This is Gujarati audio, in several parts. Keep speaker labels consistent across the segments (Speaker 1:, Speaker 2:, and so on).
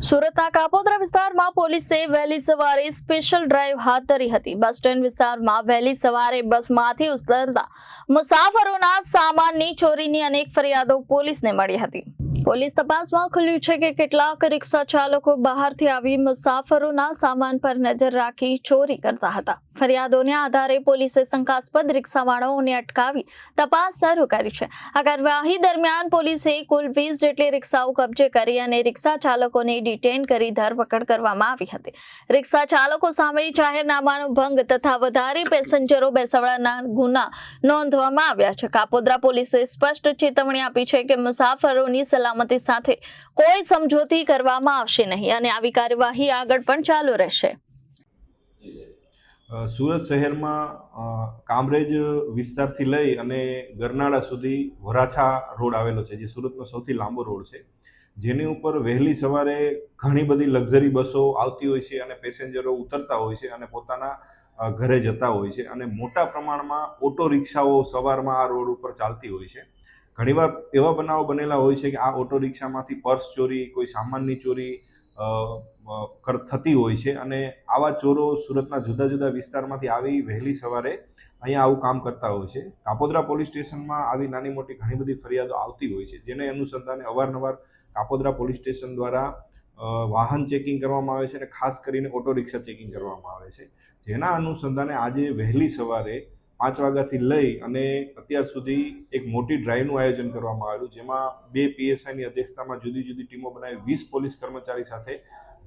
Speaker 1: સુરતના કાપોદ્રા વિસ્તારમાં પોલીસે વહેલી સવારે સ્પેશિયલ ડ્રાઈવ હાથ ધરી હતી। બસ સ્ટેન્ડ વિસ્તારમાં વહેલી સવારે બસમાંથી ઉતરતા મુસાફરોના સામાનની ચોરીની અનેક ફરિયાદો પોલીસને મળી હતી। પોલીસ તપાસમાં ખુલ્યું છે કે કેટલાક રિક્ષા ચાલકો બહારથી આવી મુસાફરોના સામાન પર નજર રાખી ચોરી કરતા હતા। ફરિયાદોને આધારે પોલીસે શંકાસ્પદ રિક્ષાવાળાઓને અટકાવી તપાસ શરૂ કરી છે। આ કાર્યવાહી દરમિયાન પોલીસે કુલ 20 જેટલી રિક્ષાઓ કબજે કરી અને રિક્ષા ચાલકોને ડિટેન કરી ધરપકડ કરવામાં આવી હતી। રિક્ષા ચાલકો સામે જાહેરનામાનો ભંગ તથા વધારે પેસેન્જરો બેસાડવાના ગુના નોંધવામાં આવ્યા છે। કાપોદ્રા પોલીસે સ્પષ્ટ ચેતવણી આપી છે કે મુસાફરોની સલામતી સાથે કોઈ સમજૂતી કરવામાં આવશે નહીં અને આવી કાર્યવાહી આગળ પણ ચાલુ રહેશે।
Speaker 2: સુરત શહેરમાં કામરેજ વિસ્તારથી લઈ અને ગરનાળા સુધી વરાછા રોડ આવેલો છે, જે સુરતનો સૌથી લાંબો રોડ છે, જેની ઉપર વહેલી સવારે ઘણી બધી લક્ઝરી બસો આવતી હોય છે અને પેસેન્જરો ઉતરતા હોય છે અને પોતાના ઘરે જતા હોય છે અને મોટા પ્રમાણમાં ઓટો રિક્ષાઓ સવારમાં આ રોડ ઉપર ચાલતી હોય છે। ઘણીવાર એવા બનાવો બનેલા હોય છે કે આ ઓટો રિક્ષામાંથી પર્સ ચોરી, કોઈ સામાનની ચોરી થતી હોય છે અને આવા ચોરો સુરતના જુદા જુદા વિસ્તારમાંથી આવી વહેલી સવારે અહીંયા આવું કામ કરતા હોય છે। કાપોદ્રા પોલીસ સ્ટેશનમાં આવી નાની મોટી ઘણી બધી ફરિયાદો આવતી હોય છે, જેને અનુસંધાને અવારનવાર કાપોદ્રા પોલીસ સ્ટેશન દ્વારા વાહન ચેકિંગ કરવામાં આવે છે અને ખાસ કરીને ઓટો રિક્ષા ચેકિંગ કરવામાં આવે છે, જેના અનુસંધાને આજે વહેલી સવારે 5 વાગ્યાથી લઈ અને અત્યાર સુધી એક મોટી ડ્રાઈવનું આયોજન કરવામાં આવેલું, જેમાં 2 PSIની અધ્યક્ષતામાં જુદી જુદી ટીમો બનાવી 20 પોલીસ કર્મચારી સાથે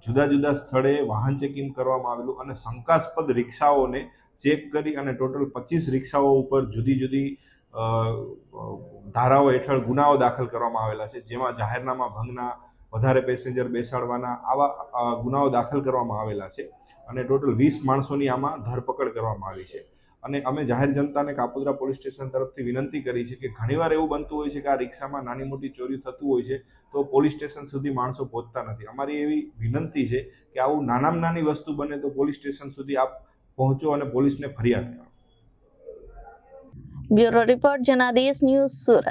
Speaker 2: જુદા જુદા સ્થળે વાહન ચેકિંગ કરવામાં આવેલું અને શંકાસ્પદ રિક્ષાઓને ચેક કરી અને ટોટલ 25 રિક્ષાઓ ઉપર જુદી જુદી ધારાઓ હેઠળ ગુનાઓ દાખલ કરવામાં આવેલા છે, જેમાં જાહેરનામા ભંગના, વધારે પેસેન્જર બેસાડવાના આવા ગુનાઓ દાખલ કરવામાં આવેલા છે અને ટોટલ 20 માણસોની આમાં ધરપકડ કરવામાં આવી છે। અને અમે જાહેર જનતાને કાપોદ્રા પોલીસ સ્ટેશન તરફથી વિનંતી કરી છે કે ઘણીવાર એવું બનતું હોય છે કે આ રિક્ષામાં નાની મોટી ચોરી થતું હોય છે તો પોલીસ સ્ટેશન સુધી માણસો પહોંચતા નથી। અમારી એવી વિનંતી છે કે આવું નાનામાં નાની વસ્તુ બને તો પોલીસ સ્ટેશન સુધી આપ પહોંચો અને પોલીસને ફરિયાદ કરો।
Speaker 1: Bureau report Janadesh news Surat.